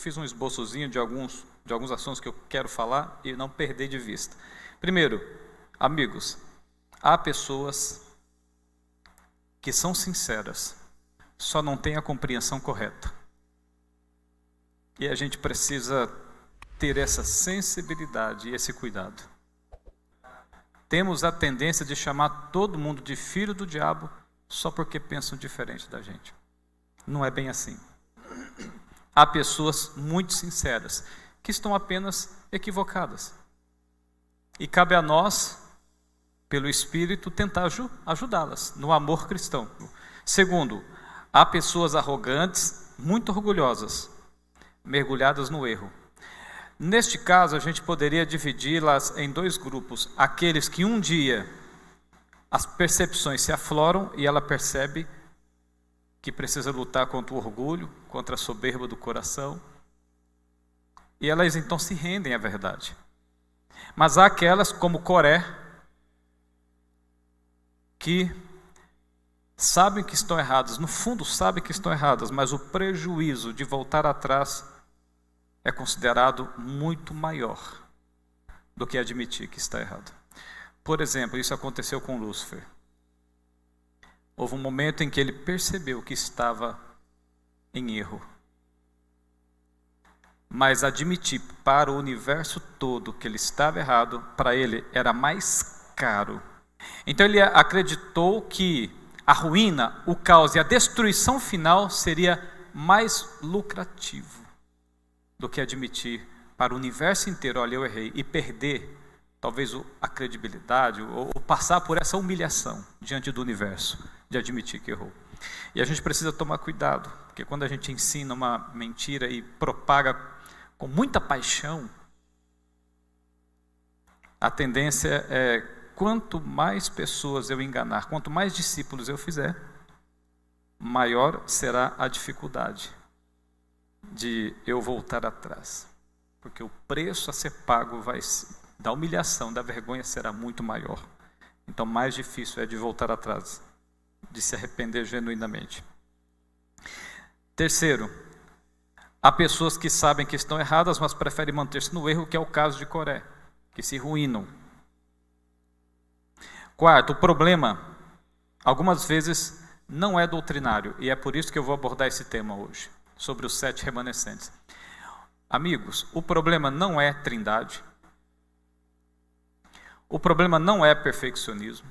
fiz um esboçozinho de alguns assuntos que eu quero falar e não perder de vista. Primeiro, amigos, há pessoas que são sinceras, só não têm a compreensão correta. E a gente precisa ter essa sensibilidade e esse cuidado. Temos a tendência de chamar todo mundo de filho do diabo só porque pensam diferente da gente. Não é bem assim. Há pessoas muito sinceras que estão apenas equivocadas. E cabe a nós, pelo Espírito, tentar ajudá-las no amor cristão. Segundo, há pessoas arrogantes, muito orgulhosas, mergulhadas no erro. Neste caso, a gente poderia dividi-las em dois grupos. Aqueles que um dia as percepções se afloram e ela percebe que precisa lutar contra o orgulho, contra a soberba do coração. E elas então se rendem à verdade. Mas há aquelas, como Coré, que sabem que estão erradas, no fundo sabem que estão erradas, mas o prejuízo de voltar atrás é considerado muito maior do que admitir que está errado. Por exemplo, isso aconteceu com Lúcifer. Houve um momento em que ele percebeu que estava em erro. Mas admitir para o universo todo que ele estava errado, para ele era mais caro. Então ele acreditou que a ruína, o caos e a destruição final seria mais lucrativo do que admitir para o universo inteiro, olha, eu errei, e perder talvez a credibilidade, ou passar por essa humilhação diante do universo, de admitir que errou. E a gente precisa tomar cuidado, porque quando a gente ensina uma mentira e propaga com muita paixão, a tendência é, quanto mais pessoas eu enganar, quanto mais discípulos eu fizer, maior será a dificuldade de eu voltar atrás. Porque o preço a ser pago da humilhação, da vergonha será muito maior. Então mais difícil é de voltar atrás, de se arrepender genuinamente. Terceiro, há pessoas que sabem que estão erradas, mas preferem manter-se no erro, que é o caso de Coré, que se ruinam. Quarto, o problema, algumas vezes, não é doutrinário, e é por isso que eu vou abordar esse tema hoje, sobre os 7 remanescentes. Amigos, o problema não é trindade, o problema não é perfeccionismo,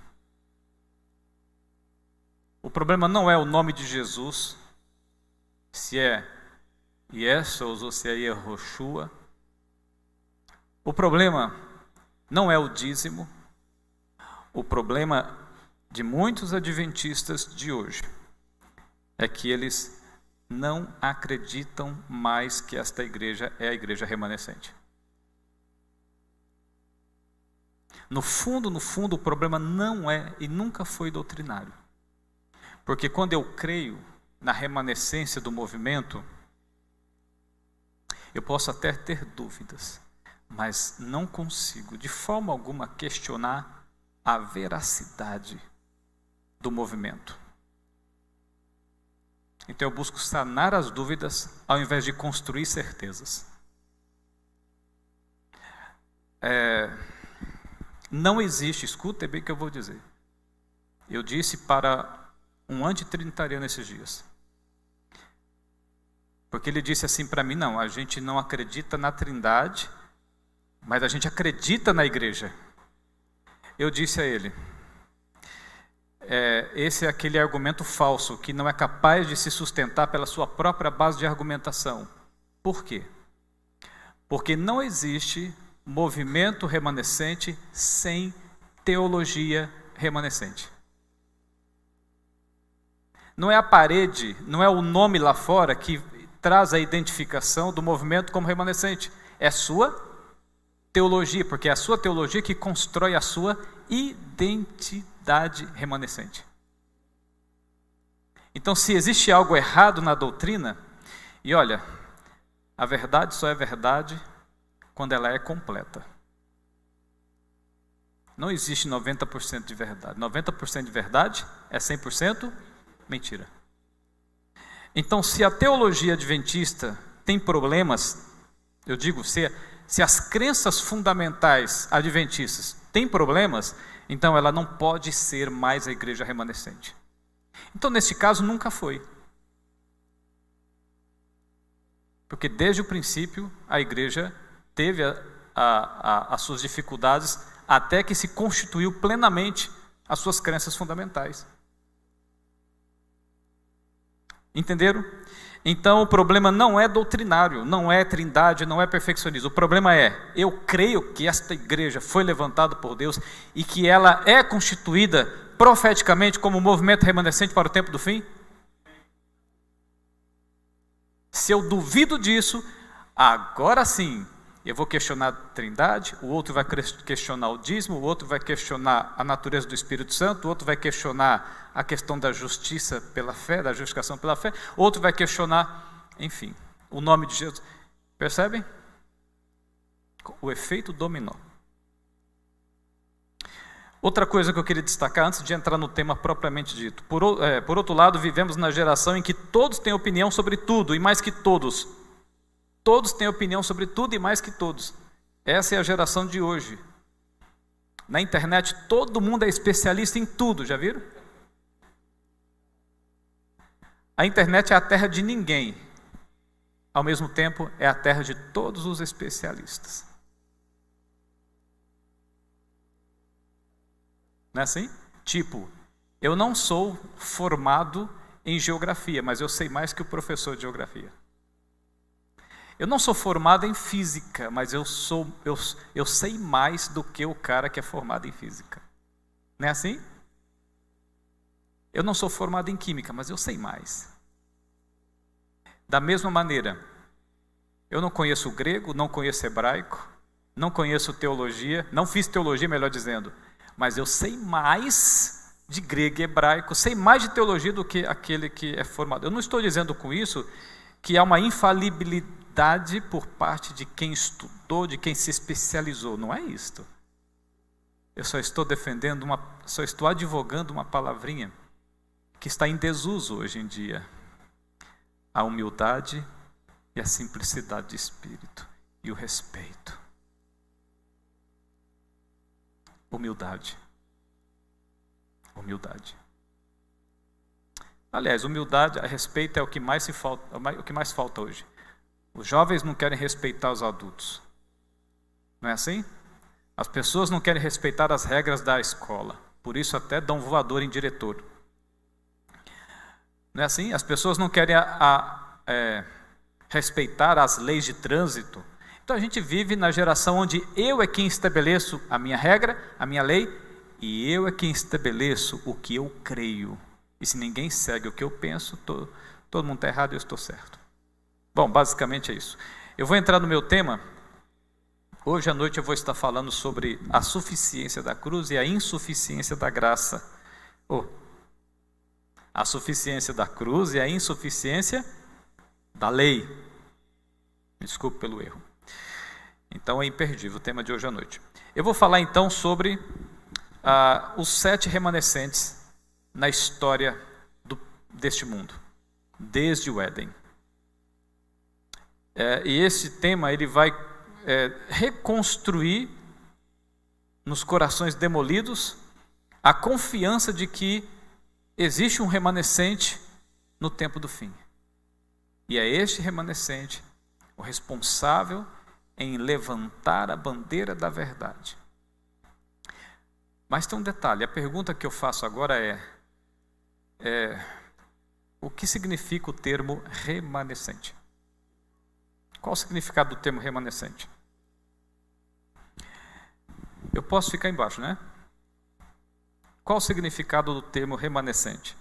o problema não é o nome de Jesus, se é Yeshua ou se é Yehoshua. O problema não é o dízimo. O problema de muitos adventistas de hoje é que eles não acreditam mais que esta igreja é a igreja remanescente. No fundo, o problema não é e nunca foi doutrinário. Porque quando eu creio na remanescência do movimento, eu posso até ter dúvidas, mas não consigo de forma alguma questionar a veracidade do movimento. Então eu busco sanar as dúvidas ao invés de construir certezas. Não existe, escuta bem o que eu vou dizer. Eu disse para um antitrinitariano esses dias. Porque ele disse assim para mim, não, a gente não acredita na trindade, mas a gente acredita na igreja. Eu disse a ele, esse é aquele argumento falso, que não é capaz de se sustentar pela sua própria base de argumentação. Por quê? Porque não existe movimento remanescente sem teologia remanescente. Não é a parede, não é o nome lá fora que traz a identificação do movimento como remanescente. É sua teologia, porque é a sua teologia que constrói a sua identidade remanescente. Então, se existe algo errado na doutrina, e olha, a verdade só é verdade quando ela é completa. Não existe 90% de verdade. 90% de verdade é 100% mentira. Então, se a teologia adventista tem problemas, eu digo, se as crenças fundamentais adventistas têm problemas, então ela não pode ser mais a igreja remanescente. Então, nesse caso, nunca foi. Porque desde o princípio a igreja teve as suas dificuldades até que se constituiu plenamente as suas crenças fundamentais. Entenderam? Então o problema não é doutrinário, não é trindade, não é perfeccionismo. O problema é, eu creio que esta igreja foi levantada por Deus e que ela é constituída profeticamente como um movimento remanescente para o tempo do fim? Se eu duvido disso, agora sim, eu vou questionar a trindade, o outro vai questionar o dízimo, o outro vai questionar a natureza do Espírito Santo, o outro vai questionar a questão da justiça pela fé, da justificação pela fé, outro vai questionar, enfim, o nome de Jesus. Percebem? O efeito dominó. Outra coisa que eu queria destacar antes de entrar no tema propriamente dito. Por outro lado, vivemos na geração em que todos têm opinião sobre tudo e mais que todos. Todos têm opinião sobre tudo e mais que todos. Essa é a geração de hoje. Na internet, todo mundo é especialista em tudo, já viram? A internet é a terra de ninguém. Ao mesmo tempo, é a terra de todos os especialistas. Não é assim? Tipo, eu não sou formado em geografia, mas eu sei mais que o professor de geografia. Eu não sou formado em física, mas eu sei mais do que o cara que é formado em física. Não é assim? Eu não sou formado em química, mas eu sei mais. Da mesma maneira, eu não conheço grego, não conheço hebraico, não conheço teologia, não fiz teologia, melhor dizendo, mas eu sei mais de grego e hebraico, sei mais de teologia do que aquele que é formado. Eu não estou dizendo com isso que há uma infalibilidade por parte de quem estudou, de quem se especializou. Não é isto. Eu só estou só estou advogando uma palavrinha que está em desuso hoje em dia. A humildade e a simplicidade de espírito e o respeito. Humildade. Humildade. Aliás, humildade, a respeito é o que mais falta hoje. Os jovens não querem respeitar os adultos. Não é assim? As pessoas não querem respeitar as regras da escola. Por isso até dão voador em diretor. Não é assim? As pessoas não querem respeitar as leis de trânsito. Então a gente vive na geração onde eu é quem estabeleço a minha regra, a minha lei, e eu é quem estabeleço o que eu creio. E se ninguém segue o que eu penso, todo mundo está errado e eu estou certo. Bom, basicamente é isso. Eu vou entrar no meu tema. Hoje à noite eu vou estar falando sobre a suficiência da cruz e a insuficiência da graça. A suficiência da cruz e a insuficiência da lei. Me desculpe pelo erro. Então é imperdível o tema de hoje à noite. Eu vou falar então sobre os 7 remanescentes na história deste mundo, desde o Éden. E esse tema ele vai reconstruir nos corações demolidos a confiança de que existe um remanescente no tempo do fim. E é este remanescente o responsável em levantar a bandeira da verdade. Mas tem um detalhe, a pergunta que eu faço agora é o que significa o termo remanescente? Qual o significado do termo remanescente? Eu posso ficar embaixo, né? Qual o significado do termo remanescente?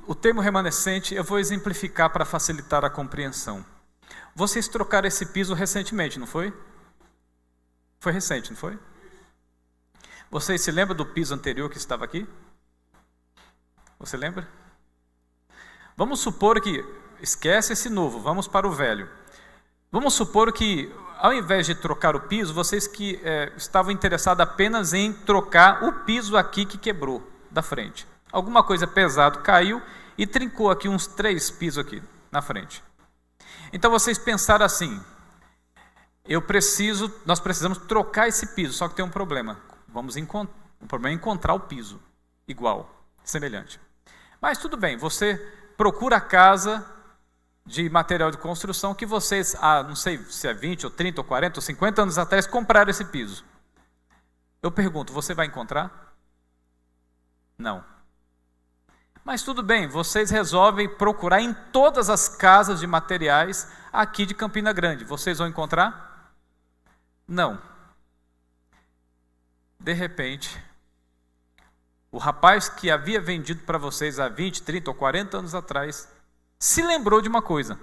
O termo remanescente eu vou exemplificar para facilitar a compreensão. Vocês trocaram esse piso recentemente, não foi? Foi recente, não foi? Vocês se lembram do piso anterior que estava aqui? Você lembra? Vamos supor que, esquece esse novo, vamos para o velho. Vamos supor que, ao invés de trocar o piso, vocês que estavam interessados apenas em trocar o piso aqui que quebrou, da frente. Alguma coisa pesada caiu e trincou aqui uns 3 pisos aqui na frente. Então vocês pensaram assim, nós precisamos trocar esse piso, só que tem um problema. O problema é encontrar o piso igual, semelhante. Mas tudo bem, você procura a casa de material de construção que vocês, não sei se é 20 ou 30 ou 40 ou 50 anos atrás, compraram esse piso. Eu pergunto, você vai encontrar? Não. Mas tudo bem, vocês resolvem procurar em todas as casas de materiais aqui de Campina Grande. Vocês vão encontrar? Não. De repente, o rapaz que havia vendido para vocês há 20, 30 ou 40 anos atrás, se lembrou de uma coisa.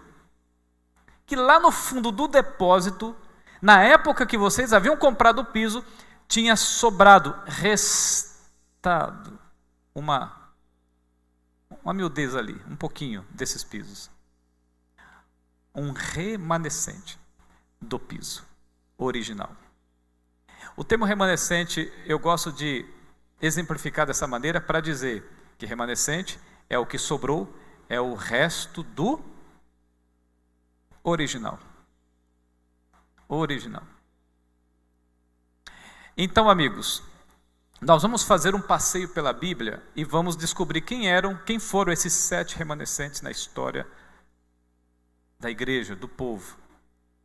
Que lá no fundo do depósito, na época que vocês haviam comprado o piso, tinha restado uma miudez ali, um pouquinho desses pisos. Um remanescente do piso original. O termo remanescente eu gosto de exemplificar dessa maneira para dizer que remanescente é o que sobrou, é o resto do original. Original. Então, amigos, nós vamos fazer um passeio pela Bíblia e vamos descobrir quem foram esses 7 remanescentes na história da igreja, do povo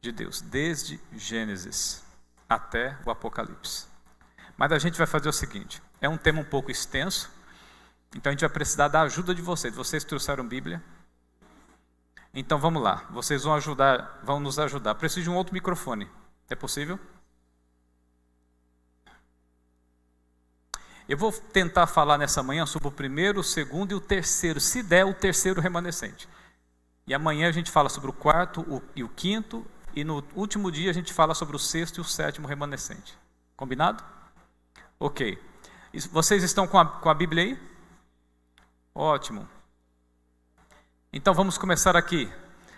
de Deus, desde Gênesis até o Apocalipse. Mas a gente vai fazer o seguinte, é um tema um pouco extenso, então a gente vai precisar da ajuda de vocês. Vocês trouxeram Bíblia? Então vamos lá, vocês vão nos ajudar. Preciso de um outro microfone, é possível? Eu vou tentar falar nessa manhã sobre o primeiro, o segundo e o terceiro, se der o terceiro remanescente. E amanhã a gente fala sobre o quarto e o quinto, e no último dia a gente fala sobre o sexto e o sétimo remanescente. Combinado? Ok. Vocês estão com a Bíblia aí? Ótimo. Então vamos começar aqui.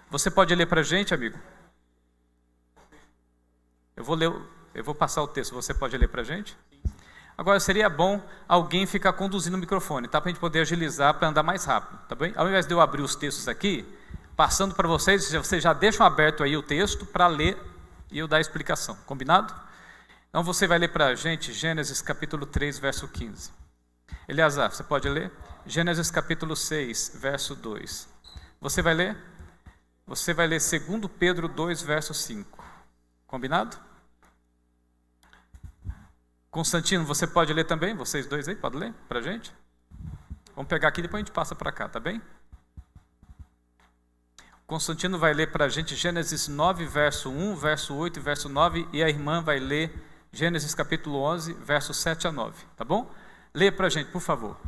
Você pode ler para a gente, amigo? Eu vou passar o texto, você pode ler para a gente? Agora, seria bom alguém ficar conduzindo o microfone, tá? Para a gente poder agilizar, para andar mais rápido, tá bem? Ao invés de eu abrir os textos aqui, passando para vocês já deixam aberto aí o texto para ler e eu dar a explicação, combinado? Então você vai ler para a gente Gênesis capítulo 3, verso 15. Eleazar, você pode ler? Gênesis capítulo 6, verso 2. Você vai ler? Você vai ler 2 Pedro 2, verso 5. Combinado? Constantino, você pode ler também? Vocês dois aí, podem ler para a gente? Vamos pegar aqui e depois a gente passa para cá, tá bem? Constantino vai ler para a gente Gênesis 9, verso 1, verso 8 e verso 9, e a irmã vai ler Gênesis capítulo 11, verso 7 a 9, tá bom? Lê para a gente, por favor.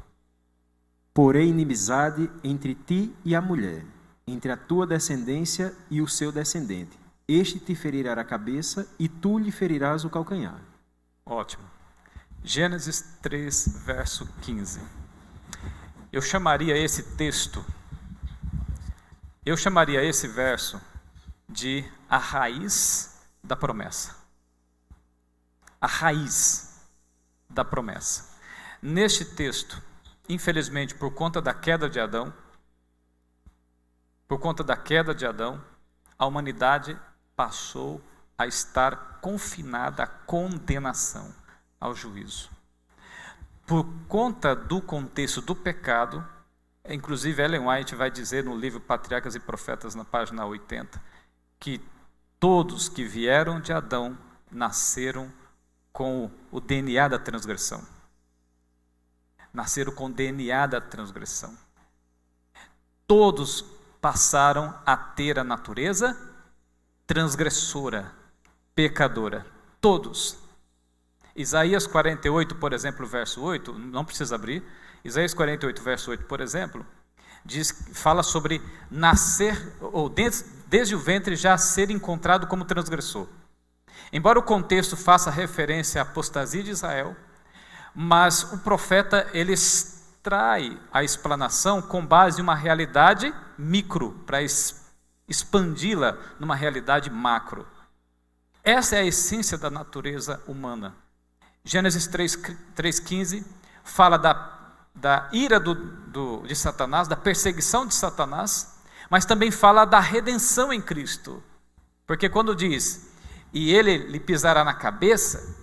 Porém, inimizade entre ti e a mulher, entre a tua descendência e o seu descendente. Este te ferirá a cabeça e tu lhe ferirás o calcanhar. Ótimo. Gênesis 3, verso 15. Eu chamaria esse verso de a raiz da promessa. A raiz da promessa. Neste texto, infelizmente, por conta da queda de Adão, a humanidade passou a estar confinada à condenação, ao juízo. Por conta do contexto do pecado, inclusive Ellen White vai dizer no livro Patriarcas e Profetas, na página 80, que todos que vieram de Adão nasceram com o DNA da transgressão. Nasceram com o DNA da transgressão. Todos passaram a ter a natureza transgressora, pecadora. Todos. Isaías 48, por exemplo, verso 8, não precisa abrir. Isaías 48, verso 8, por exemplo, fala sobre nascer, ou desde o ventre já ser encontrado como transgressor. Embora o contexto faça referência à apostasia de Israel, mas o profeta ele extrai a explanação com base em uma realidade micro, para expandi-la numa realidade macro. Essa é a essência da natureza humana. Gênesis 3,15 fala da ira de Satanás, da perseguição de Satanás, mas também fala da redenção em Cristo. Porque quando diz, e ele lhe pisará na cabeça,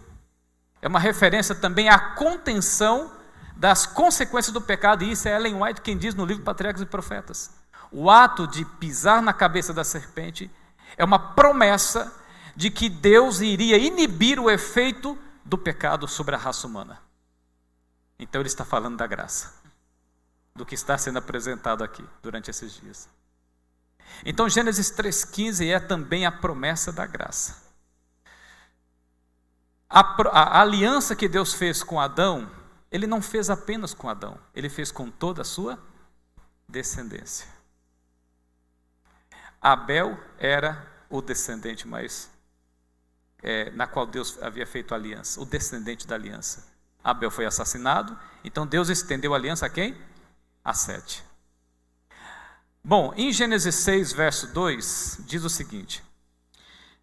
é uma referência também à contenção das consequências do pecado, e isso é Ellen White quem diz no livro Patriarcas e Profetas. O ato de pisar na cabeça da serpente é uma promessa de que Deus iria inibir o efeito do pecado sobre a raça humana. Então ele está falando da graça, do que está sendo apresentado aqui durante esses dias. Então Gênesis 3,15 é também a promessa da graça. A aliança que Deus fez com Adão, ele não fez apenas com Adão, ele fez com toda a sua descendência. Abel era o descendente na qual Deus havia feito a aliança, o descendente da aliança. Abel foi assassinado, então Deus estendeu a aliança a quem? A Sete. Bom, em Gênesis 6, verso 2, diz o seguinte: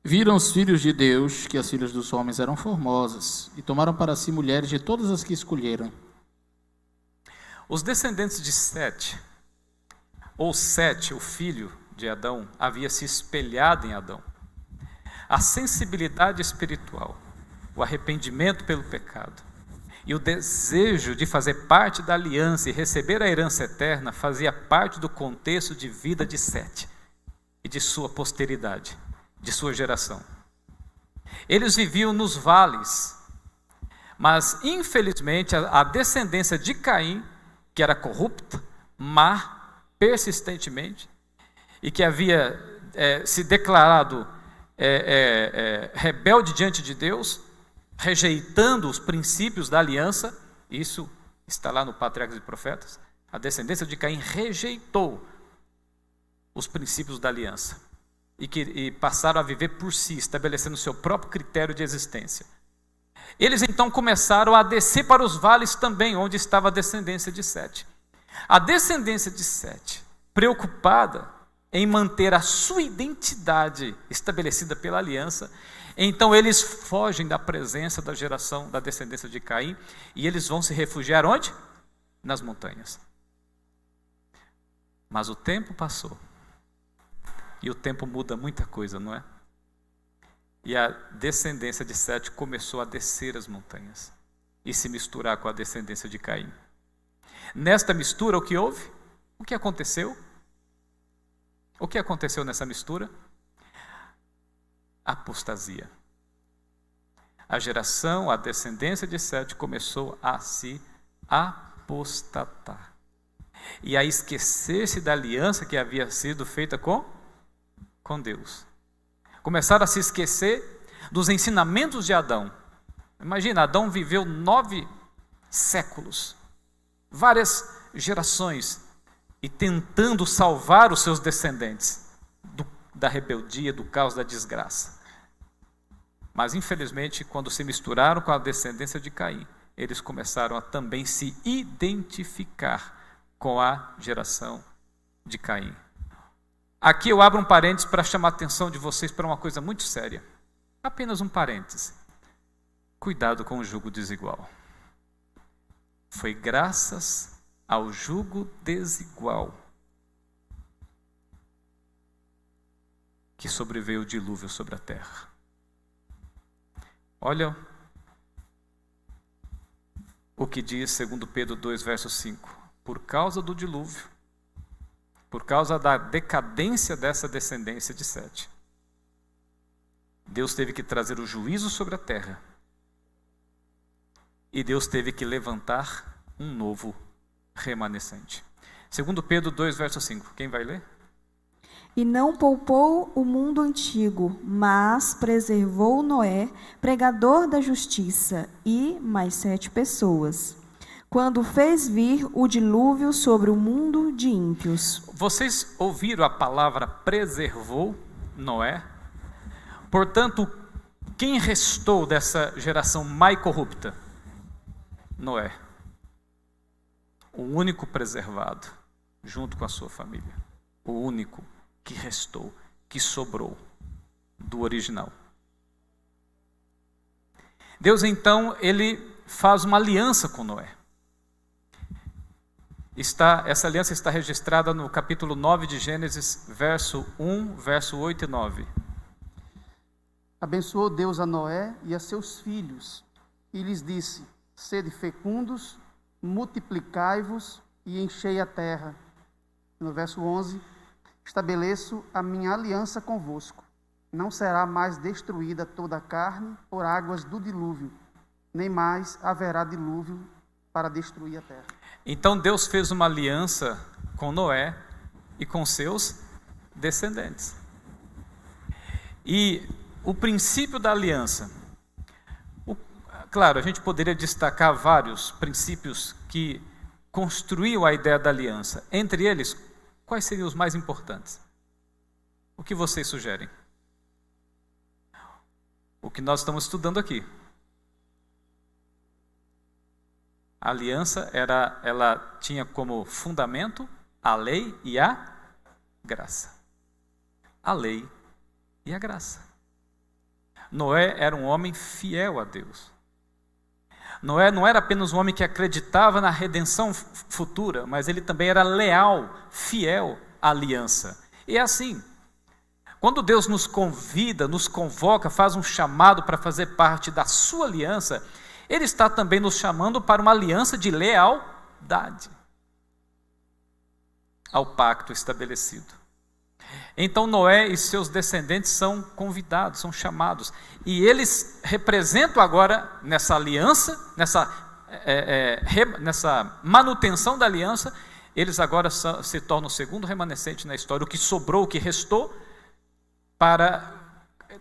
Viram os filhos de Deus que as filhas dos homens eram formosas, e tomaram para si mulheres de todas as que escolheram. Os descendentes de Sete, ou Sete, o filho de Adão, havia se espelhado em Adão. A sensibilidade espiritual, o arrependimento pelo pecado e o desejo de fazer parte da aliança e receber a herança eterna fazia parte do contexto de vida de Sete e de sua posteridade, de sua geração. Eles viviam nos vales, mas infelizmente a descendência de Caim, que era corrupta, má, persistentemente, e que havia se declarado rebelde diante de Deus, rejeitando os princípios da aliança, isso está lá no Patriarcas e Profetas, a descendência de Caim rejeitou os princípios da aliança e passaram a viver por si, estabelecendo o seu próprio critério de existência. Eles então começaram a descer para os vales também, onde estava a descendência de Sete. A descendência de Sete, preocupada em manter a sua identidade estabelecida pela aliança, então eles fogem da presença da geração da descendência de Caim e eles vão se refugiar onde? Nas montanhas. Mas o tempo passou. E o tempo muda muita coisa, não é? E a descendência de Sete começou a descer as montanhas e se misturar com a descendência de Caim. Nesta mistura, o que houve? O que aconteceu? O que aconteceu nessa mistura? Apostasia. A geração, a descendência de Sete começou a se apostatar e a esquecer-se da aliança que havia sido feita com Deus. Começaram a se esquecer dos ensinamentos de Adão. Imagina, Adão viveu 9 séculos, várias gerações, e tentando salvar os seus descendentes da rebeldia, do caos, da desgraça. Mas, infelizmente, quando se misturaram com a descendência de Caim, eles começaram a também se identificar com a geração de Caim. Aqui eu abro um parênteses para chamar a atenção de vocês para uma coisa muito séria. Apenas um parêntese. Cuidado com o jugo desigual. Foi graças ao jugo desigual que sobreveio o dilúvio sobre a terra. Olha o que diz 2 Pedro 2, verso 5. Por causa do dilúvio, por causa da decadência dessa descendência de Sete, Deus teve que trazer o juízo sobre a terra. E Deus teve que levantar um novo remanescente. 2 Pedro 2, verso 5. Quem vai ler? E não poupou o mundo antigo, mas preservou Noé, pregador da justiça, e mais 7 pessoas, quando fez vir o dilúvio sobre o mundo de ímpios. Vocês ouviram a palavra preservou Noé? Portanto, quem restou dessa geração má e corrupta? Noé. O único preservado, junto com a sua família. O único que restou, que sobrou do original. Deus, então, ele faz uma aliança com Noé. essa aliança está registrada no capítulo 9 de Gênesis, verso 1, verso 8 e 9. Abençoou Deus a Noé e a seus filhos, e lhes disse: sede fecundos, multiplicai-vos e enchei a terra. No verso 11, estabeleço a minha aliança convosco. Não será mais destruída toda a carne por águas do dilúvio, nem mais haverá dilúvio para destruir a terra. Então Deus fez uma aliança com Noé e com seus descendentes. E o princípio da aliança, claro, a gente poderia destacar vários princípios que construíam a ideia da aliança. Entre eles, quais seriam os mais importantes? O que vocês sugerem? O que nós estamos estudando aqui. A aliança ela tinha como fundamento a lei e a graça. A lei e a graça. Noé era um homem fiel a Deus. Noé não era apenas um homem que acreditava na redenção futura, mas ele também era leal, fiel à aliança. E é assim, quando Deus nos convida, nos convoca, faz um chamado para fazer parte da sua aliança, Ele está também nos chamando para uma aliança de lealdade ao pacto estabelecido. Então Noé e seus descendentes são convidados, são chamados. E eles representam agora, nessa aliança, nessa manutenção da aliança, eles agora se tornam o segundo remanescente na história, o que sobrou, o que restou, para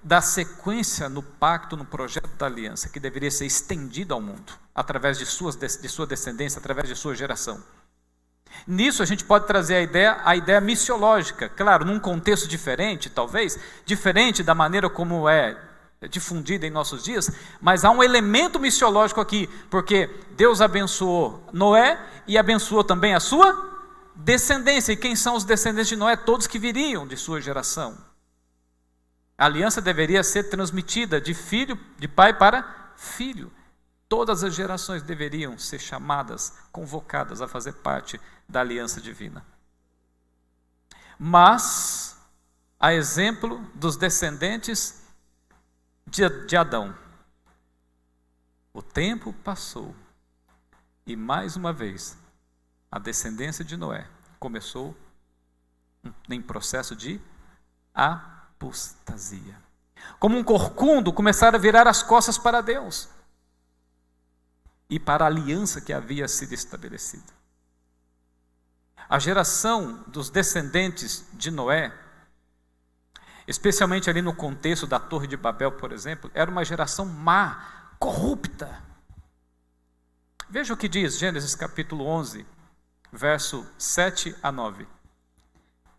dar sequência no pacto, no projeto da aliança, que deveria ser estendido ao mundo, através de sua descendência, através de sua geração. Nisso a gente pode trazer a ideia missiológica, claro, num contexto diferente, talvez, diferente da maneira como é difundida em nossos dias, mas há um elemento missiológico aqui, porque Deus abençoou Noé e abençoou também a sua descendência. E quem são os descendentes de Noé? Todos que viriam de sua geração. A aliança deveria ser transmitida de pai para filho. Todas as gerações deveriam ser chamadas, convocadas a fazer parte da aliança divina. Mas, a exemplo dos descendentes de Adão, o tempo passou e mais uma vez a descendência de Noé começou em processo de apostasia. Como um corcunda, começaram a virar as costas para Deus e para a aliança que havia sido estabelecida. A geração dos descendentes de Noé, especialmente ali no contexto da Torre de Babel, por exemplo, era uma geração má, corrupta. Veja o que diz Gênesis capítulo 11, verso 7 a 9.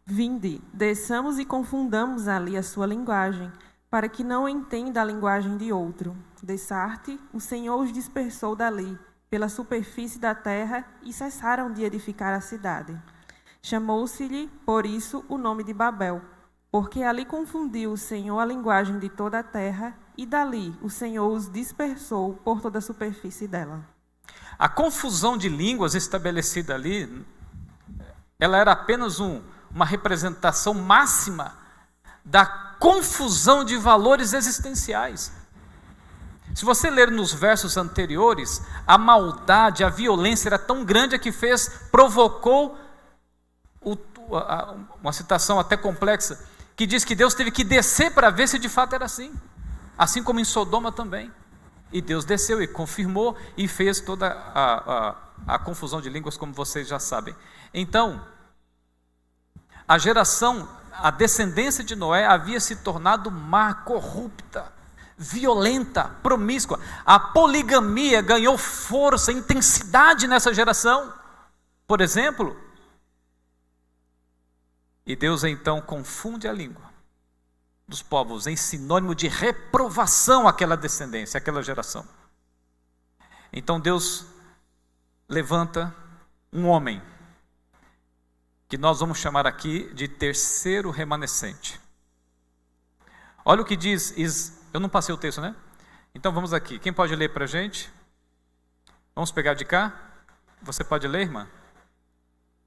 Vinde, desçamos e confundamos ali a sua linguagem, para que não entenda a linguagem de outro. De Sarte, o Senhor os dispersou dali, pela superfície da terra, e cessaram de edificar a cidade. Chamou-se-lhe, por isso, o nome de Babel, porque ali confundiu o Senhor a linguagem de toda a terra, e dali o Senhor os dispersou por toda a superfície dela. A confusão de línguas estabelecida ali, ela era apenas uma representação máxima da confusão de valores existenciais. Se você ler nos versos anteriores, a maldade, a violência era tão grande que provocou uma citação até complexa, que diz que Deus teve que descer para ver se de fato era assim como em Sodoma também. E Deus desceu e confirmou e fez toda a confusão de línguas, como vocês já sabem. Então, a descendência de Noé havia se tornado má, corrupta, violenta, promíscua. A poligamia ganhou força, intensidade nessa geração, por exemplo. E Deus então confunde a língua dos povos em sinônimo de reprovação àquela descendência, àquela geração. Então Deus levanta um homem, que nós vamos chamar aqui de terceiro remanescente. Olha o que diz, eu não passei o texto, né? Então vamos aqui, quem pode ler para a gente? Vamos pegar de cá? Você pode ler, irmã?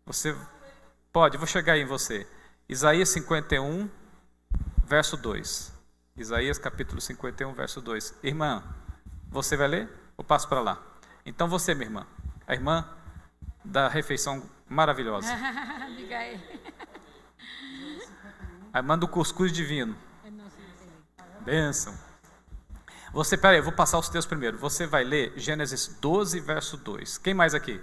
Você pode, vou chegar aí em você. Isaías 51, verso 2. Isaías capítulo 51, verso 2. Irmã, você vai ler? Eu passo para lá. Então você, minha irmã, a irmã da refeição maravilhosa. Diga aí. A irmã do cuscuz divino. Bênção. Você, peraí, eu vou passar os textos primeiro. Você vai ler Gênesis 12, verso 2. Quem mais aqui?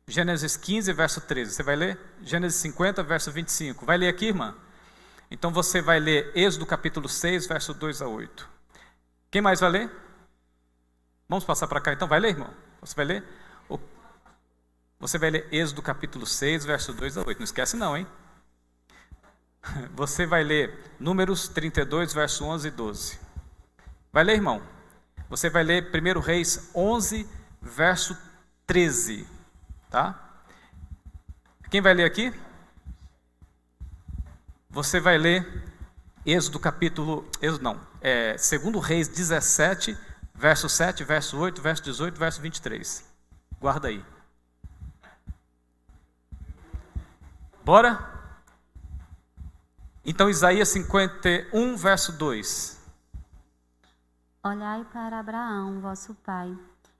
Gênesis 15, verso 13. Você vai ler? Gênesis 50, verso 25. Vai ler aqui, irmã? Então você vai ler Êxodo capítulo 6, verso 2 a 8. Quem mais vai ler? Vamos passar para cá então. Vai ler, irmão? Você vai ler? Você vai ler Êxodo capítulo 6, verso 2 a 8. Não esquece não, hein? Você vai ler Números 32, verso 11 e 12. Vai ler, irmão? Você vai ler 1 Reis 11, verso 13. Tá? Quem vai ler aqui? Você vai ler Êxodo capítulo... Êxodo não. 2 Reis 17, verso 7, verso 8, verso 18, verso 23. Guarda aí. Bora? Então, Isaías 51, verso 2. Olhai para Abraão, vosso pai,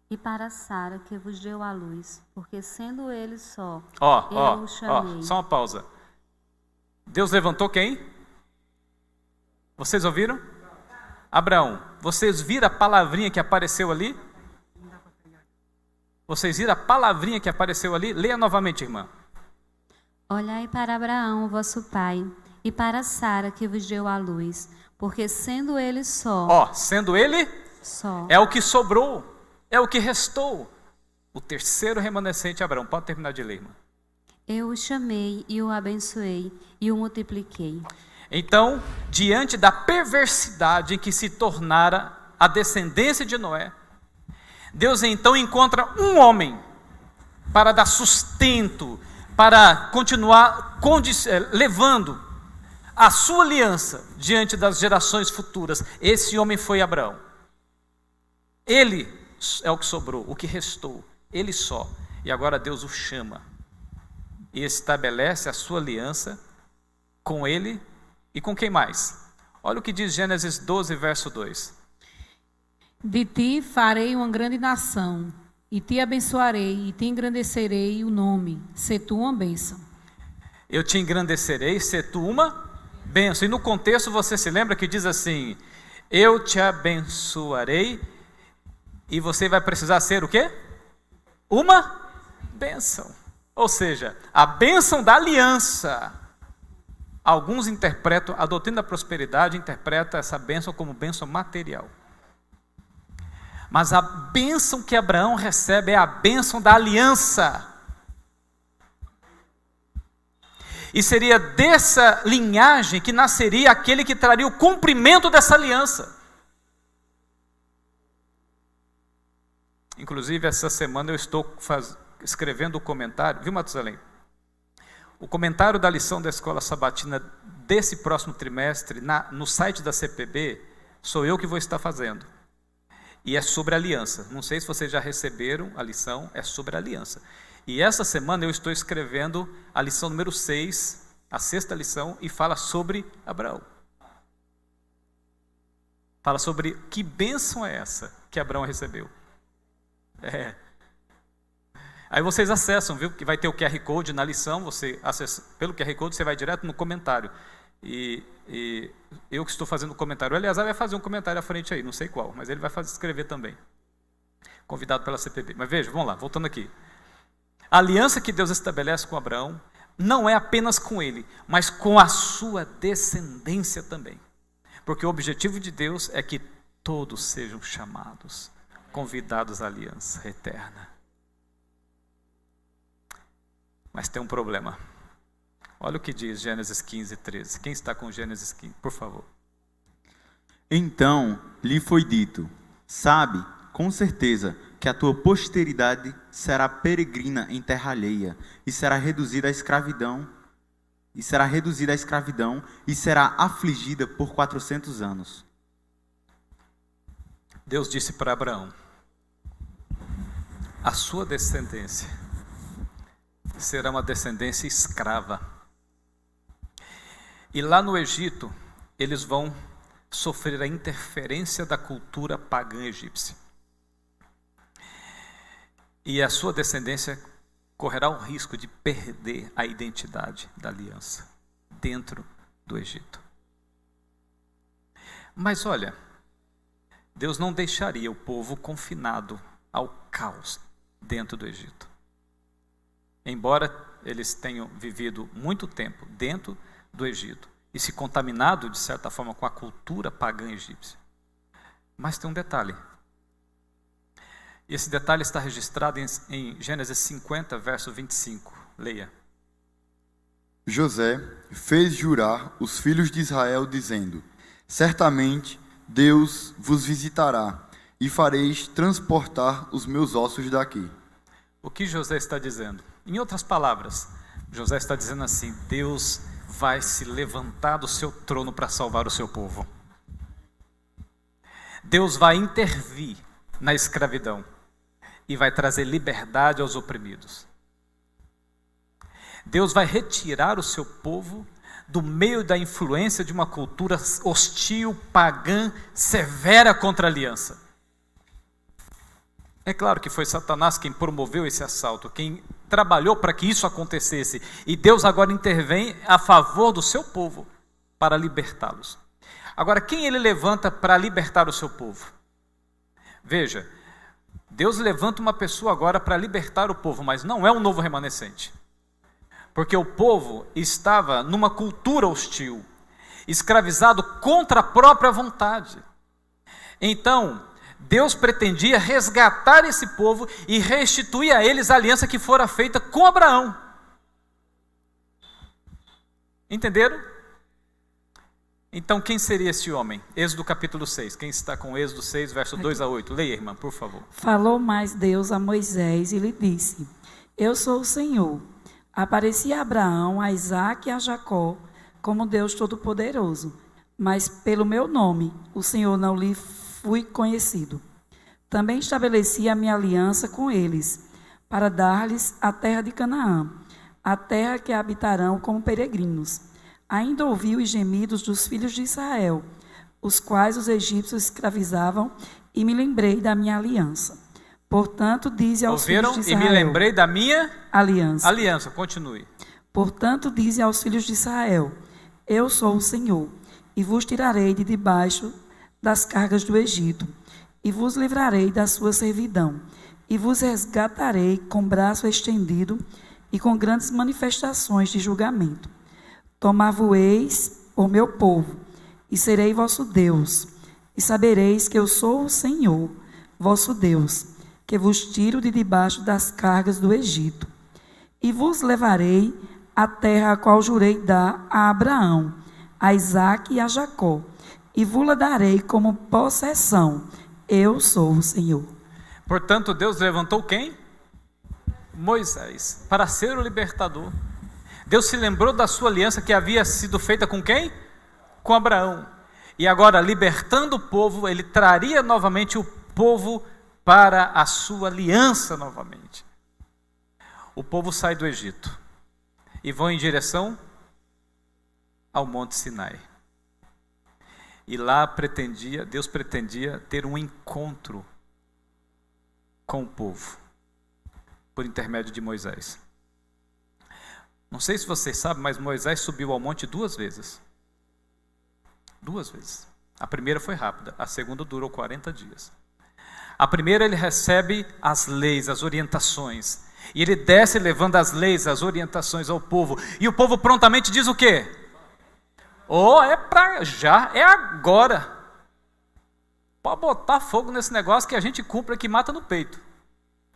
e para Sara, que vos deu à luz, porque sendo ele só, eu o chamei. Só uma pausa. Deus levantou quem? Vocês ouviram? Abraão. Vocês viram a palavrinha que apareceu ali? Vocês viram a palavrinha que apareceu ali? Leia novamente, irmã. Olhai para Abraão, vosso pai, e para Sara, que vos deu à luz, porque sendo ele só... Sendo ele... Só. É o que sobrou, é o que restou. O terceiro remanescente, Abraão. Pode terminar de ler, irmã. Eu o chamei e o abençoei e o multipliquei. Então, diante da perversidade em que se tornara a descendência de Noé, Deus então encontra um homem para dar sustento, para continuar levando a sua aliança diante das gerações futuras. Esse homem foi Abraão. Ele é o que sobrou, o que restou, ele só. E agora Deus o chama e estabelece a sua aliança com ele e com quem mais? Olha o que diz Gênesis 12, verso 2. De ti farei uma grande nação, e te abençoarei, e te engrandecerei o nome, se tu uma bênção. Eu te engrandecerei, se tu uma bênção. E no contexto você se lembra que diz assim: eu te abençoarei, e você vai precisar ser o quê? Uma bênção. Ou seja, a bênção da aliança. Alguns interpretam, a doutrina da prosperidade interpreta essa bênção como bênção material. Mas a bênção que Abraão recebe é a bênção da aliança. E seria dessa linhagem que nasceria aquele que traria o cumprimento dessa aliança. Inclusive, essa semana eu estou escrevendo o comentário, viu, Matusalém? O comentário da lição da Escola Sabatina desse próximo trimestre, no site da CPB, sou eu que vou estar fazendo. E é sobre aliança. Não sei se vocês já receberam a lição, é sobre aliança. E essa semana eu estou escrevendo a lição número 6, a 6ª lição, e fala sobre Abraão. Fala sobre que bênção é essa que Abraão recebeu. Aí vocês acessam, viu? Que vai ter o QR Code na lição, você acessa pelo QR Code, você vai direto no comentário. E eu que estou fazendo o comentário, o Eleazar vai fazer um comentário à frente aí, não sei qual, mas ele vai escrever também. Convidado pela CPB. Mas veja, vamos lá, voltando aqui. A aliança que Deus estabelece com Abraão não é apenas com ele, mas com a sua descendência também. Porque o objetivo de Deus é que todos sejam chamados, convidados à aliança eterna. Mas tem um problema. Olha o que diz Gênesis 15, 13. Quem está com Gênesis 15, por favor? Então lhe foi dito: sabe, com certeza, que a tua posteridade será peregrina em terra alheia, e será reduzida à escravidão, e será afligida por 400 anos. Deus disse para Abraão: a sua descendência será uma descendência escrava. E lá no Egito, eles vão sofrer a interferência da cultura pagã egípcia. E a sua descendência correrá o risco de perder a identidade da aliança dentro do Egito. Mas olha, Deus não deixaria o povo confinado ao caos dentro do Egito. Embora eles tenham vivido muito tempo dentro do Egito e se contaminado, de certa forma, com a cultura pagã egípcia. Mas tem um detalhe. Esse detalhe está registrado em Gênesis 50, verso 25. Leia. José fez jurar os filhos de Israel, dizendo: certamente Deus vos visitará, e fareis transportar os meus ossos daqui. O que José está dizendo? Em outras palavras, José está dizendo assim: Deus vai se levantar do seu trono para salvar o seu povo. Deus vai intervir na escravidão e vai trazer liberdade aos oprimidos. Deus vai retirar o seu povo do meio da influência de uma cultura hostil, pagã, severa contra a aliança. É claro que foi Satanás quem promoveu esse assalto, quem trabalhou para que isso acontecesse. E Deus agora intervém a favor do seu povo para libertá-los. Agora, quem ele levanta para libertar o seu povo? Veja, Deus levanta uma pessoa agora para libertar o povo, mas não é um novo remanescente. Porque o povo estava numa cultura hostil, escravizado contra a própria vontade. Então, Deus pretendia resgatar esse povo e restituir a eles a aliança que fora feita com Abraão. Entenderam? Então, quem seria esse homem? Êxodo capítulo 6. Quem está com Êxodo 6, verso 2 a 8? Leia, irmã, por favor. Falou mais Deus a Moisés e lhe disse: eu sou o Senhor. Apareci a Abraão, a Isaque e a Jacó como Deus Todo-Poderoso, mas pelo meu nome, o Senhor não lhe fui conhecido. Também estabeleci a minha aliança com eles, para dar-lhes a terra de Canaã, a terra que habitarão como peregrinos. Ainda ouvi os gemidos dos filhos de Israel, os quais os egípcios escravizavam, e me lembrei da minha aliança. Portanto, dize aos filhos de Israel... E me lembrei da minha... aliança. Continue. Portanto, dize aos filhos de Israel: eu sou o Senhor, e vos tirarei de debaixo das cargas do Egito, e vos livrarei da sua servidão, e vos resgatarei com braço estendido e com grandes manifestações de julgamento. Tomar-vos-eis por meu povo, e serei vosso Deus, e sabereis que eu sou o Senhor, vosso Deus, que vos tiro de debaixo das cargas do Egito. E vos levarei à terra a qual jurei dar a Abraão, a Isaque e a Jacó, e vos-la darei como possessão. Eu sou o Senhor. Portanto, Deus levantou quem? Moisés, para ser o libertador. Deus se lembrou da sua aliança que havia sido feita com quem? Com Abraão. E agora, libertando o povo, ele traria novamente o povo para a sua aliança novamente. O povo sai do Egito e vão em direção ao Monte Sinai. E lá Deus pretendia ter um encontro com o povo, por intermédio de Moisés. Não sei se vocês sabem, mas Moisés subiu ao monte 2 vezes. 2 vezes. A primeira foi rápida, a segunda durou 40 dias. A primeira ele recebe as leis, as orientações. E ele desce levando as leis, as orientações ao povo. E o povo prontamente diz o quê? É para já, é agora. Pode botar fogo nesse negócio que a gente cumpre que mata no peito.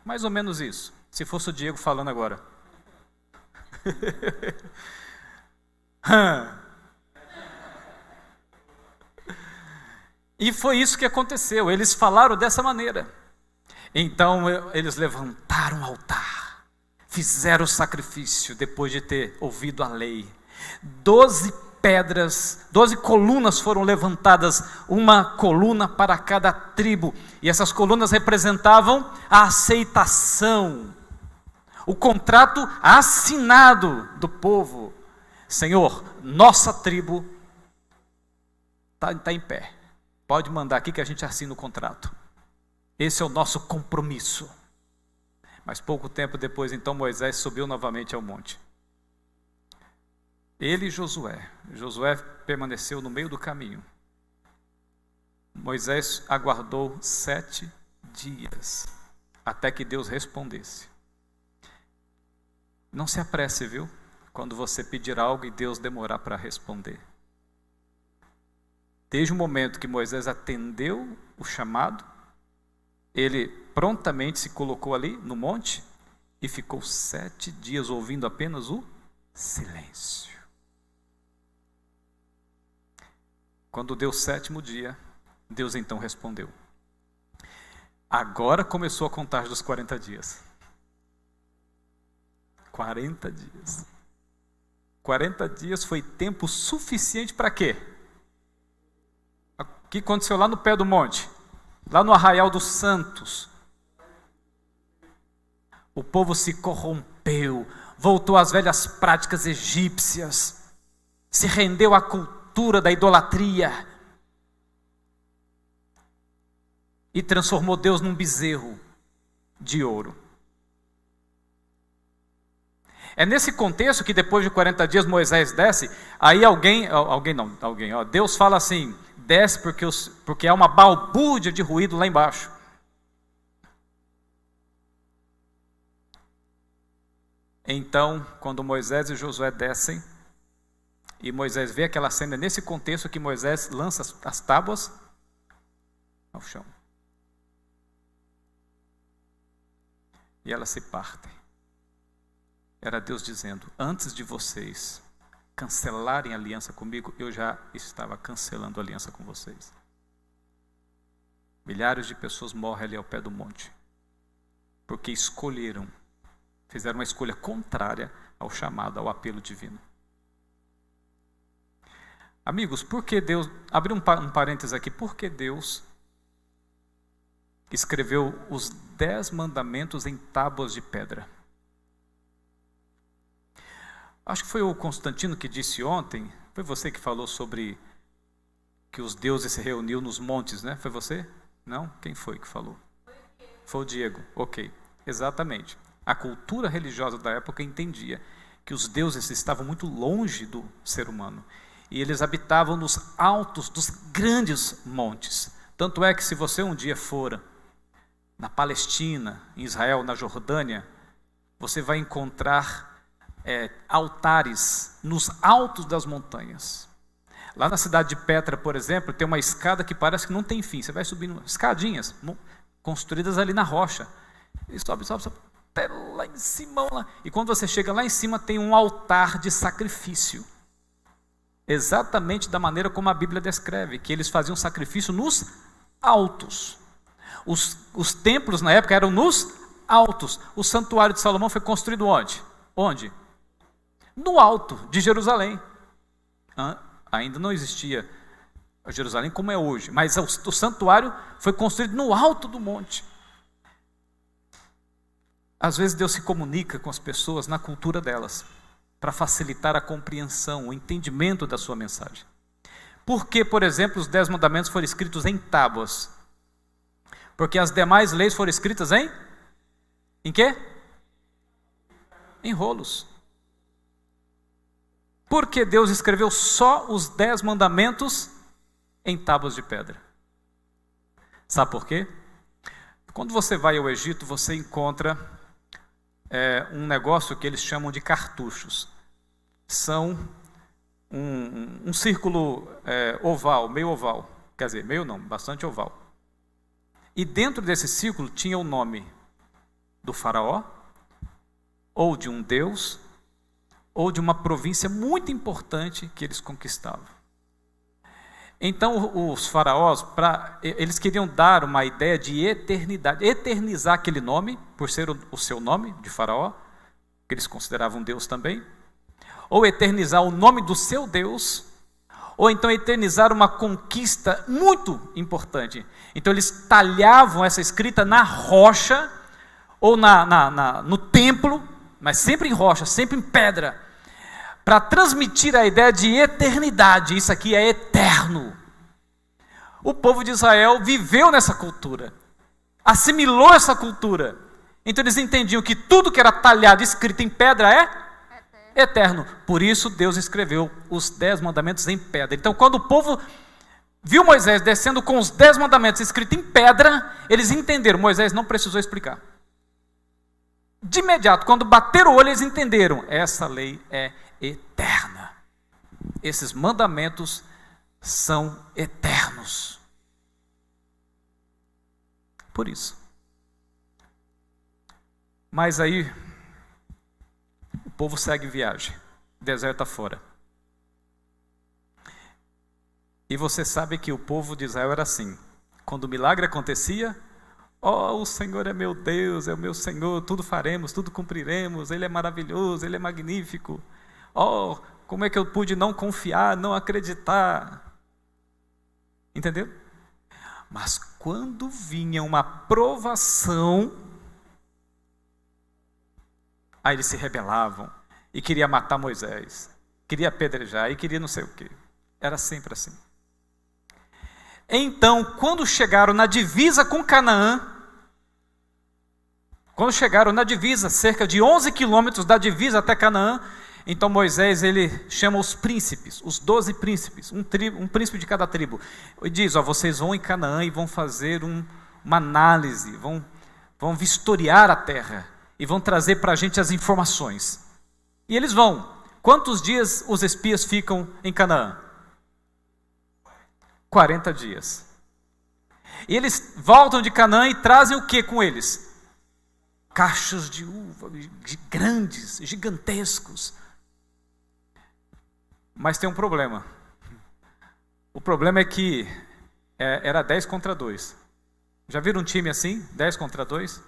Mais ou menos isso. Se fosse o Diego falando agora. E foi isso que aconteceu. Eles falaram dessa maneira. Então eles levantaram o altar, fizeram o sacrifício depois de ter ouvido a lei. 12 colunas foram levantadas, uma coluna para cada tribo. E essas colunas representavam a aceitação, o contrato assinado do povo. Senhor, nossa tribo está em pé. Pode mandar aqui que a gente assina o contrato. Esse é o nosso compromisso. Mas pouco tempo depois, então, Moisés subiu novamente ao monte. Ele e Josué. Josué permaneceu no meio do caminho. Moisés aguardou 7 dias até que Deus respondesse. Não se apresse, viu? Quando você pedir algo e Deus demorar para responder. Desde o momento que Moisés atendeu o chamado, ele prontamente se colocou ali no monte e ficou 7 dias ouvindo apenas o silêncio. Quando deu o 7º dia, Deus então respondeu. Agora começou a contagem dos 40 dias. 40 dias. 40 dias foi tempo suficiente para quê? O que aconteceu lá no pé do monte? Lá no Arraial dos Santos. O povo se corrompeu, voltou às velhas práticas egípcias, se rendeu à cultura da idolatria e transformou Deus num bezerro de ouro. É nesse contexto que depois de 40 dias Moisés desce, aí Deus fala assim, desce porque há uma balbúrdia de ruído lá embaixo. Então, quando Moisés e Josué descem, e Moisés vê aquela cena, é nesse contexto que Moisés lança as tábuas ao chão. E elas se partem. Era Deus dizendo, antes de vocês cancelarem a aliança comigo, eu já estava cancelando a aliança com vocês. Milhares de pessoas morrem ali ao pé do monte, porque fizeram uma escolha contrária ao chamado, ao apelo divino. Amigos, por que Deus, abri um parênteses aqui, por que Deus escreveu os 10 mandamentos em tábuas de pedra? Acho que foi o Constantino que disse ontem, foi você que falou sobre que os deuses se reuniam nos montes, né? Foi você? Não? Quem foi que falou? Foi o Diego, ok, exatamente. A cultura religiosa da época entendia que os deuses estavam muito longe do ser humano e eles habitavam nos altos dos grandes montes. Tanto é que se você um dia for na Palestina, em Israel, na Jordânia, você vai encontrar altares nos altos das montanhas. Lá na cidade de Petra, por exemplo, tem uma escada que parece que não tem fim. Você vai subindo escadinhas construídas ali na rocha. E sobe, até lá em cima. E quando você chega lá em cima, tem um altar de sacrifício. Exatamente da maneira como a Bíblia descreve, que eles faziam sacrifício nos altos. Os templos na época eram nos altos. O santuário de Salomão foi construído onde? Onde? No alto de Jerusalém. Ainda não existia Jerusalém como é hoje, mas o santuário foi construído no alto do monte. Às vezes Deus se comunica com as pessoas na cultura delas, para facilitar a compreensão, o entendimento da sua mensagem. Por que, por exemplo, os 10 mandamentos foram escritos em tábuas? Porque as demais leis foram escritas em quê? Em rolos. Por que Deus escreveu só os 10 mandamentos em tábuas de pedra? Sabe por quê? Quando você vai ao Egito, você encontra um negócio que eles chamam de cartuchos. São um círculo oval, meio oval. Quer dizer, meio não, bastante oval. E dentro desse círculo tinha o nome do faraó, ou de um deus, ou de uma província muito importante que eles conquistavam. Então os faraós, eles queriam dar uma ideia de eternidade, eternizar aquele nome, por ser o seu nome de faraó, que eles consideravam Deus também, ou eternizar o nome do seu Deus, ou então eternizar uma conquista muito importante. Então eles talhavam essa escrita na rocha, ou no templo, mas sempre em rocha, sempre em pedra, para transmitir a ideia de eternidade. Isso aqui é eterno. O povo de Israel viveu nessa cultura, assimilou essa cultura. Então eles entendiam que tudo que era talhado, escrito em pedra é eterno. Por isso Deus escreveu os 10 mandamentos em pedra. Então quando o povo viu Moisés descendo com os 10 mandamentos escritos em pedra, eles entenderam. Moisés não precisou explicar. De imediato, quando bateram o olho, eles entenderam. Essa lei é eterna. Esses mandamentos são eternos. Por isso. Mas aí, o povo segue viagem. Deserto afora. E você sabe que o povo de Israel era assim. Quando o milagre acontecia, o Senhor é meu Deus, é o meu Senhor, tudo faremos, tudo cumpriremos, Ele é maravilhoso, Ele é magnífico. Como é que eu pude não confiar, não acreditar? Entendeu? Mas quando vinha uma provação, aí eles se rebelavam e queriam matar Moisés, queria apedrejar e queria não sei o quê. Era sempre assim. Então, quando chegaram na divisa com Canaã, cerca de 11 quilômetros da divisa até Canaã, então Moisés, ele chama os príncipes, os 12 príncipes, um príncipe de cada tribo, e diz, vocês vão em Canaã e vão fazer uma análise, vão vistoriar a terra, e vão trazer para a gente as informações. E eles vão. Quantos dias os espias ficam em Canaã? 40 dias. E eles voltam de Canaã e trazem o que com eles? Cachos de uva, grandes, gigantescos. Mas tem um problema. O problema é que era 10 contra 2. Já viram um time assim? 10 contra 2?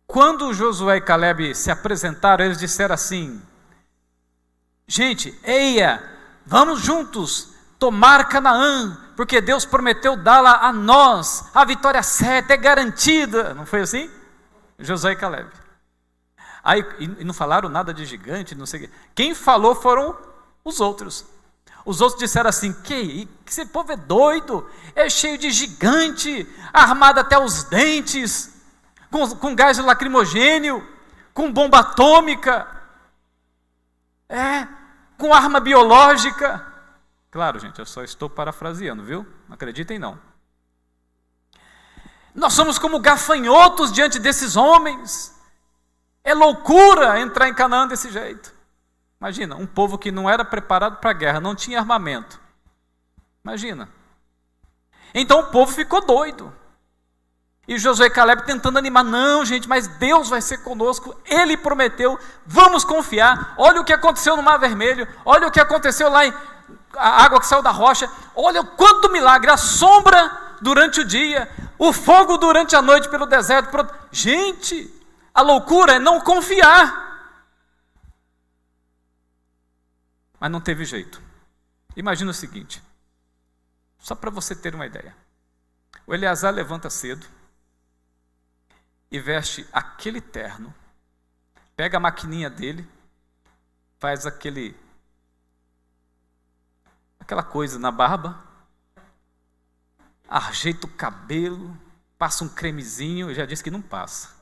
Quando Josué e Caleb se apresentaram, eles disseram assim: gente, vamos juntos tomar Canaã, porque Deus prometeu dá-la a nós, a vitória certa é garantida. Não foi assim? Josué e Caleb. Aí, e não falaram nada de gigante, não sei o quê. Quem falou foram os outros. Os outros disseram assim: que esse povo é doido, é cheio de gigante, armado até os dentes, com gás lacrimogênio, com bomba atômica, com arma biológica. Claro, gente, eu só estou parafraseando, viu? Não acreditem não. Nós somos como gafanhotos diante desses homens. É loucura entrar em Canaã desse jeito. Imagina, um povo que não era preparado para a guerra, não tinha armamento. Imagina. Então o povo ficou doido. E Josué e Caleb tentando animar: não, gente, mas Deus vai ser conosco, Ele prometeu, vamos confiar. Olha o que aconteceu no Mar Vermelho, olha o que aconteceu lá, a água que saiu da rocha, olha o quanto milagre, a sombra durante o dia, o fogo durante a noite pelo deserto. Gente, a loucura é não confiar. Mas não teve jeito. Imagina o seguinte, só para você ter uma ideia. O Eleazar levanta cedo e veste aquele terno, pega a maquininha dele, faz aquela coisa na barba, ajeita o cabelo, passa um cremezinho, eu já disse que não passa.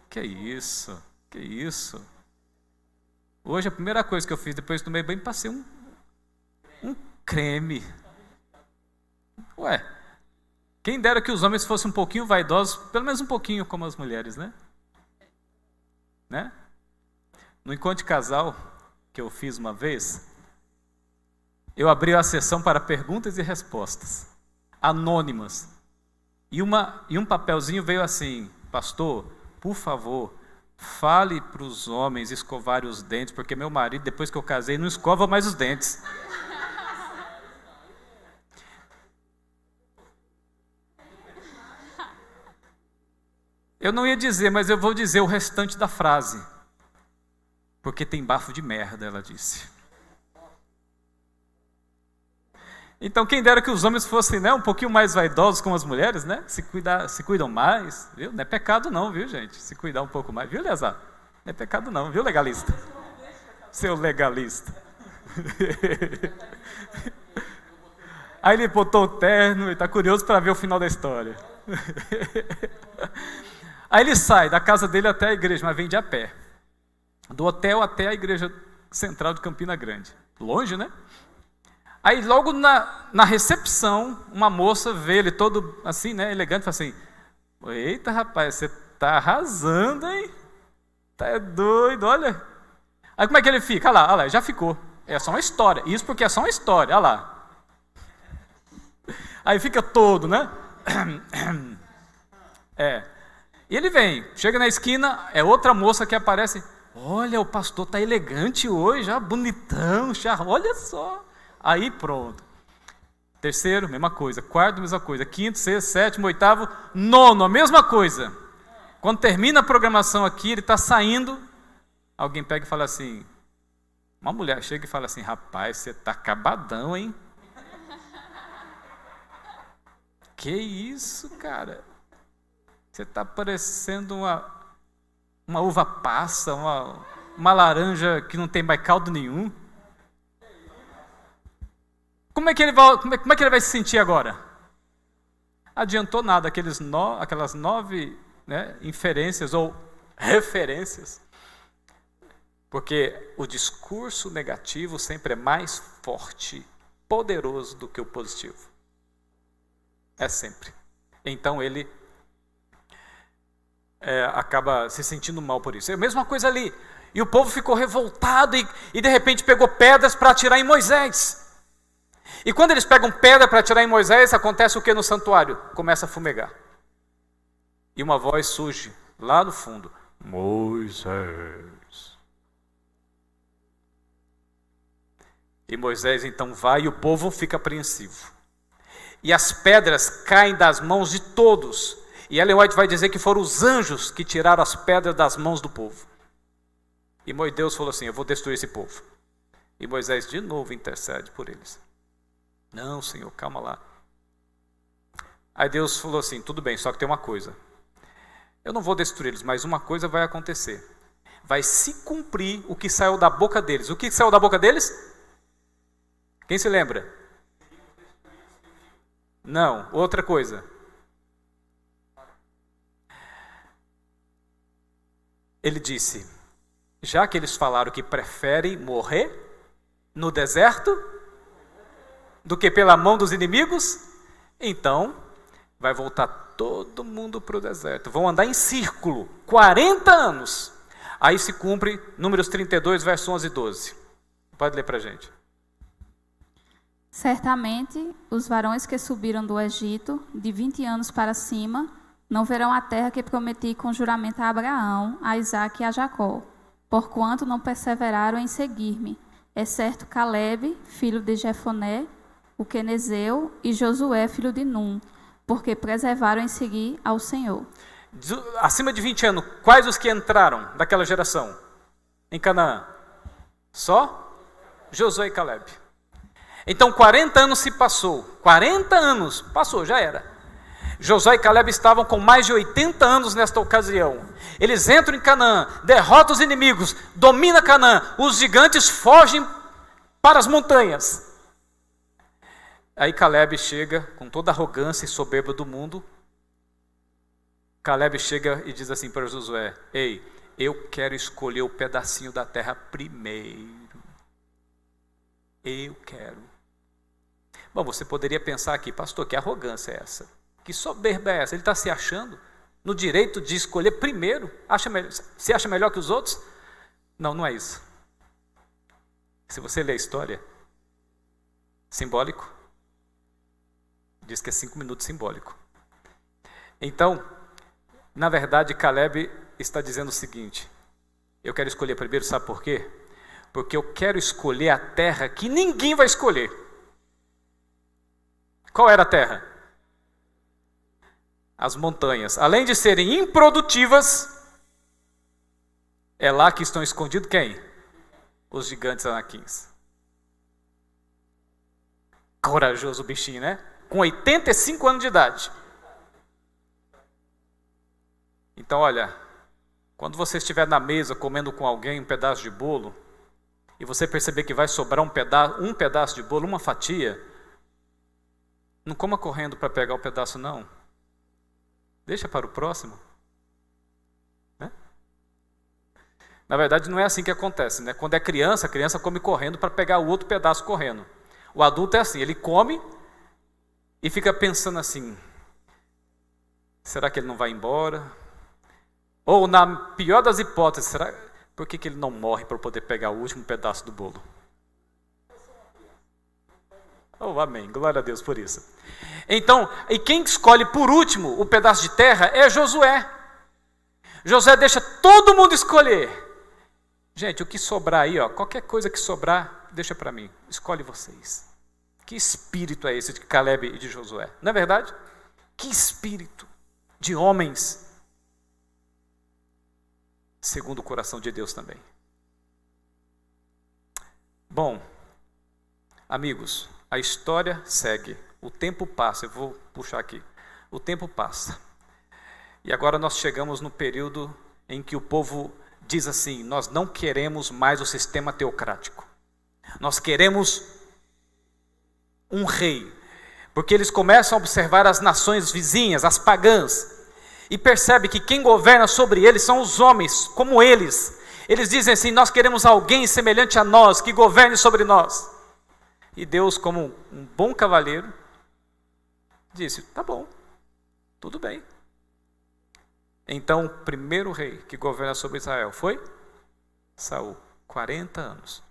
Que isso? Hoje a primeira coisa que eu fiz depois de tomar banho, passei um creme. Ué, quem dera que os homens fossem um pouquinho vaidosos, pelo menos um pouquinho como as mulheres, né? No encontro de casal que eu fiz uma vez, eu abri a sessão para perguntas e respostas, anônimas. E um papelzinho veio assim: pastor, por favor, fale para os homens escovarem os dentes, porque meu marido, depois que eu casei, não escova mais os dentes. Eu não ia dizer, mas eu vou dizer o restante da frase. Porque tem bafo de merda, ela disse. Então, quem dera que os homens fossem, né, um pouquinho mais vaidosos como as mulheres, né? Se cuidam mais, viu? Não é pecado não, viu, gente? Se cuidar um pouco mais, viu, Eleazar? Não é pecado não, viu, legalista? Seu legalista. Aí ele botou o terno e está curioso para ver o final da história. Aí ele sai da casa dele até a igreja, mas vem de a pé. Do hotel até a igreja central de Campina Grande. Longe, né? Aí logo na recepção, uma moça vê ele todo assim, né, elegante, e fala assim: eita, rapaz, você tá arrasando, hein? Tá doido, olha. Aí como é que ele fica? Olha lá, já ficou. É só uma história. Isso porque é só uma história, olha lá. Aí fica todo, né? E ele vem, chega na esquina, é outra moça que aparece. Olha, o pastor tá elegante hoje, já bonitão, olha só. Aí pronto. Terceiro, mesma coisa. Quarto, mesma coisa. Quinto, sexto, sétimo, oitavo, nono, a mesma coisa. Quando termina a programação aqui, ele está saindo, alguém pega e fala assim, uma mulher chega e fala assim: rapaz, você está acabadão, hein? Que isso, cara? Você está parecendo uma uva passa, uma laranja que não tem mais caldo nenhum. Como é que ele vai se sentir agora? Adiantou nada, aquelas 9, né, inferências ou referências. Porque o discurso negativo sempre é mais forte, poderoso do que o positivo. É sempre. Então ele acaba se sentindo mal por isso. É a mesma coisa ali. E o povo ficou revoltado e de repente pegou pedras para atirar em Moisés. E quando eles pegam pedra para atirar em Moisés, acontece o que no santuário? Começa a fumegar. E uma voz surge lá no fundo: Moisés. E Moisés então vai e o povo fica apreensivo. E as pedras caem das mãos de todos. E Ellen White vai dizer que foram os anjos que tiraram as pedras das mãos do povo. E Deus falou assim: eu vou destruir esse povo. E Moisés de novo intercede por eles. Não, Senhor, calma lá. Aí Deus falou assim: tudo bem, só que tem uma coisa. Eu não vou destruí-los, mas uma coisa vai acontecer. Vai se cumprir o que saiu da boca deles. O que saiu da boca deles? Quem se lembra? Não, outra coisa. Ele disse: já que eles falaram que preferem morrer no deserto do que pela mão dos inimigos, então vai voltar todo mundo para o deserto. Vão andar em círculo, 40 anos. Aí se cumpre Números 32, verso 11 e 12. Pode ler para a gente. Certamente, os varões que subiram do Egito, de 20 anos para cima, não verão a terra que prometi com juramento a Abraão, a Isaque e a Jacó, porquanto não perseveraram em seguir-me, exceto Calebe, filho de Jefoné, o quenezeu, e Josué, filho de Num, porque preservaram em seguir ao Senhor. Acima de 20 anos, quais os que entraram daquela geração em Canaã? Só Josué e Calebe. Então 40 anos se passou. 40 anos, passou, já era. Josué e Calebe estavam com mais de 80 anos nesta ocasião. Eles entram em Canaã, derrotam os inimigos, dominam Canaã, os gigantes fogem para as montanhas. Aí Calebe chega com toda a arrogância e soberba do mundo. Calebe chega e diz assim para Josué: ei, eu quero escolher o pedacinho da terra primeiro. Eu quero. Bom, você poderia pensar aqui: pastor, que arrogância é essa? Que soberba é essa? Ele está se achando no direito de escolher primeiro? Se acha melhor que os outros? Não, não é isso. Se você ler a história, simbólico, diz que é 5 minutos simbólico. Então, na verdade, Calebe está dizendo o seguinte: eu quero escolher primeiro, sabe por quê? Porque eu quero escolher a terra que ninguém vai escolher. Qual era a terra? As montanhas. Além de serem improdutivas, é lá que estão escondidos quem? Os gigantes anaquins. Corajoso o bichinho, né? Com 85 anos de idade. Então, olha, quando você estiver na mesa comendo com alguém um pedaço de bolo, e você perceber que vai sobrar um pedaço de bolo, uma fatia, não coma correndo para pegar o pedaço, não. Deixa para o próximo. Né? Na verdade, não é assim que acontece, né? Quando é criança, a criança come correndo para pegar o outro pedaço correndo. O adulto é assim, ele come e fica pensando assim, será que ele não vai embora? Ou, na pior das hipóteses, por que ele não morre para poder pegar o último pedaço do bolo? Oh, amém, glória a Deus por isso. Então, e quem escolhe por último o pedaço de terra é Josué. Josué deixa todo mundo escolher. Gente, o que sobrar aí, ó, qualquer coisa que sobrar, deixa para mim, escolhe vocês. Que espírito é esse de Caleb e de Josué? Não é verdade? Que espírito de homens segundo o coração de Deus também. Bom, amigos, a história segue, o tempo passa, eu vou puxar aqui, o tempo passa. E agora nós chegamos no período em que o povo diz assim, nós não queremos mais o sistema teocrático, nós queremos um rei, porque eles começam a observar as nações vizinhas, as pagãs, e percebe que quem governa sobre eles são os homens, como eles. Eles dizem assim, nós queremos alguém semelhante a nós, que governe sobre nós. E Deus, como um bom cavalheiro, disse, tá bom, tudo bem. Então, o primeiro rei que governa sobre Israel foi Saul, 40 anos.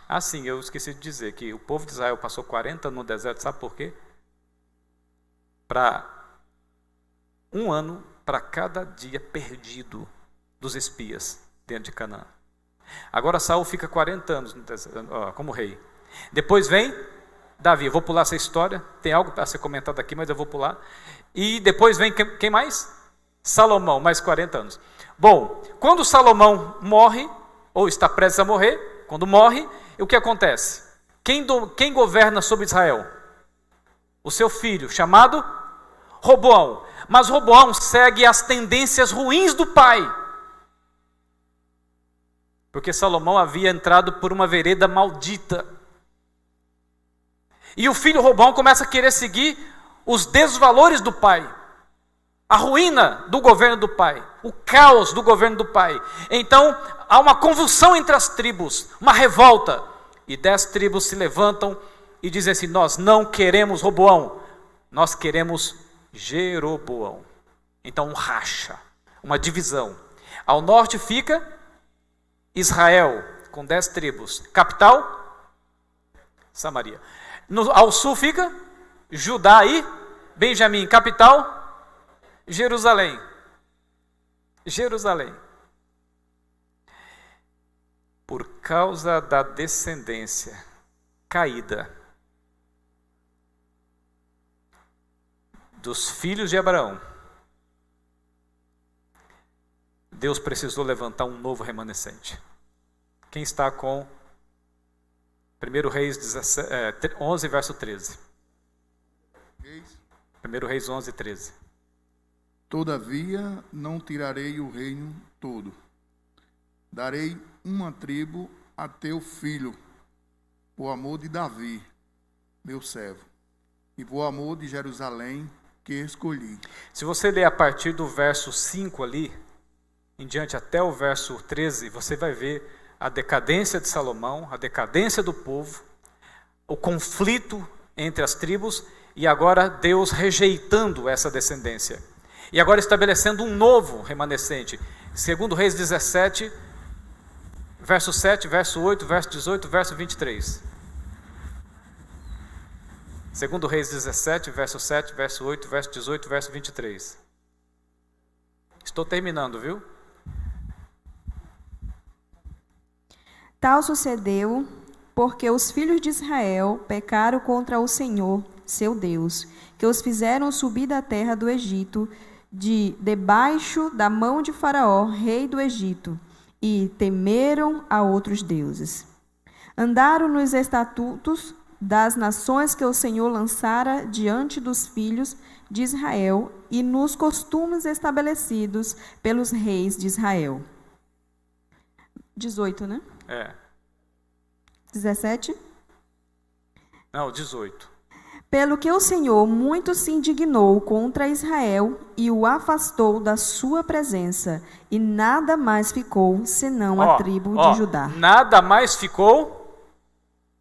Assim, eu esqueci de dizer que o povo de Israel passou 40 anos no deserto, sabe por quê? Para 1 ano para cada dia perdido dos espias dentro de Canaã. Agora Saul fica 40 anos no deserto, como rei. Depois vem Davi. Eu vou pular essa história, tem algo para ser comentado aqui, mas eu vou pular. E depois vem quem mais? Salomão, mais 40 anos. Bom, quando Salomão morre, ou está prestes a morrer, quando morre, o que acontece? Quem governa sobre Israel? O seu filho, chamado Roboão. Mas Roboão segue as tendências ruins do pai. Porque Salomão havia entrado por uma vereda maldita. E o filho Roboão começa a querer seguir os desvalores do pai. A ruína do governo do pai. O caos do governo do pai. Então, há uma convulsão entre as tribos, uma revolta. E 10 tribos se levantam e dizem assim, nós não queremos Roboão, nós queremos Jeroboão. Então um racha, uma divisão. Ao norte fica Israel, com 10 tribos. Capital? Samaria. Ao sul fica Judá e Benjamim. Capital? Jerusalém. Jerusalém. Por causa da descendência caída dos filhos de Abraão, Deus precisou levantar um novo remanescente. Quem está com 1 Reis 11, verso 13? 1 Reis 11, 13. Todavia não tirarei o reino todo. Darei uma tribo a teu filho, por amor de Davi, meu servo, e por amor de Jerusalém, que escolhi. Se você ler a partir do verso 5 ali, em diante até o verso 13, você vai ver a decadência de Salomão, a decadência do povo, o conflito entre as tribos, e agora Deus rejeitando essa descendência. E agora estabelecendo um novo remanescente. Segundo Reis 17, verso 7, verso 8, verso 18, verso 23. Segundo Reis 17, verso 7, verso 8, verso 18, verso 23. Estou terminando, viu? Tal sucedeu porque os filhos de Israel pecaram contra o Senhor, seu Deus, que os fizeram subir da terra do Egito, debaixo da mão de Faraó, rei do Egito, e temeram a outros deuses. Andaram nos estatutos das nações que o Senhor lançara diante dos filhos de Israel e nos costumes estabelecidos pelos reis de Israel. 18, né? 17? Não, 18. Pelo que o Senhor muito se indignou contra Israel e o afastou da sua presença, e nada mais ficou senão a tribo de Judá. Nada mais ficou,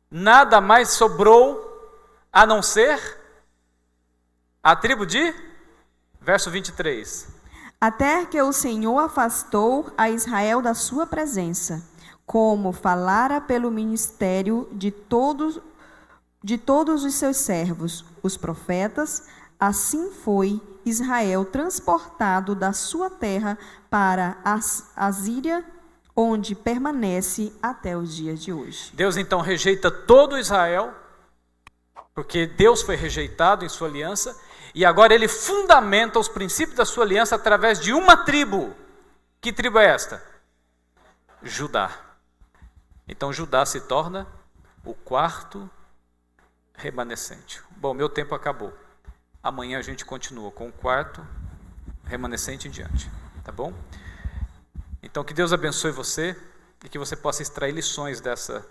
nada mais sobrou, a não ser a tribo de... Verso 23. Até que o Senhor afastou a Israel da sua presença, como falara pelo ministério de todos os seus servos, os profetas, assim foi Israel transportado da sua terra para a Síria, onde permanece até os dias de hoje. Deus então rejeita todo Israel, porque Deus foi rejeitado em sua aliança, e agora ele fundamenta os princípios da sua aliança através de uma tribo. Que tribo é esta? Judá. Então Judá se torna o quarto remanescente. Bom, meu tempo acabou. Amanhã a gente continua com o quarto remanescente em diante. Tá bom? Então que Deus abençoe você e que você possa extrair lições dessa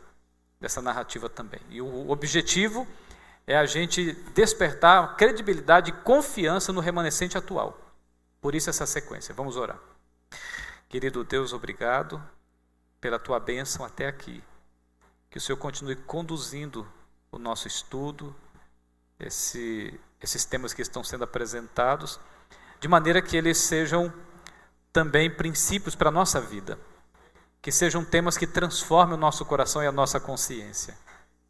narrativa também. E o objetivo é a gente despertar credibilidade e confiança no remanescente atual. Por isso essa sequência. Vamos orar. Querido Deus, obrigado pela tua bênção até aqui. Que o Senhor continue conduzindo o nosso estudo, esses temas que estão sendo apresentados, de maneira que eles sejam também princípios para a nossa vida. Que sejam temas que transformem o nosso coração e a nossa consciência.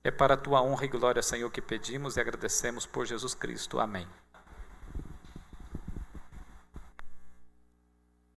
É para a tua honra e glória, Senhor, que pedimos e agradecemos por Jesus Cristo. Amém.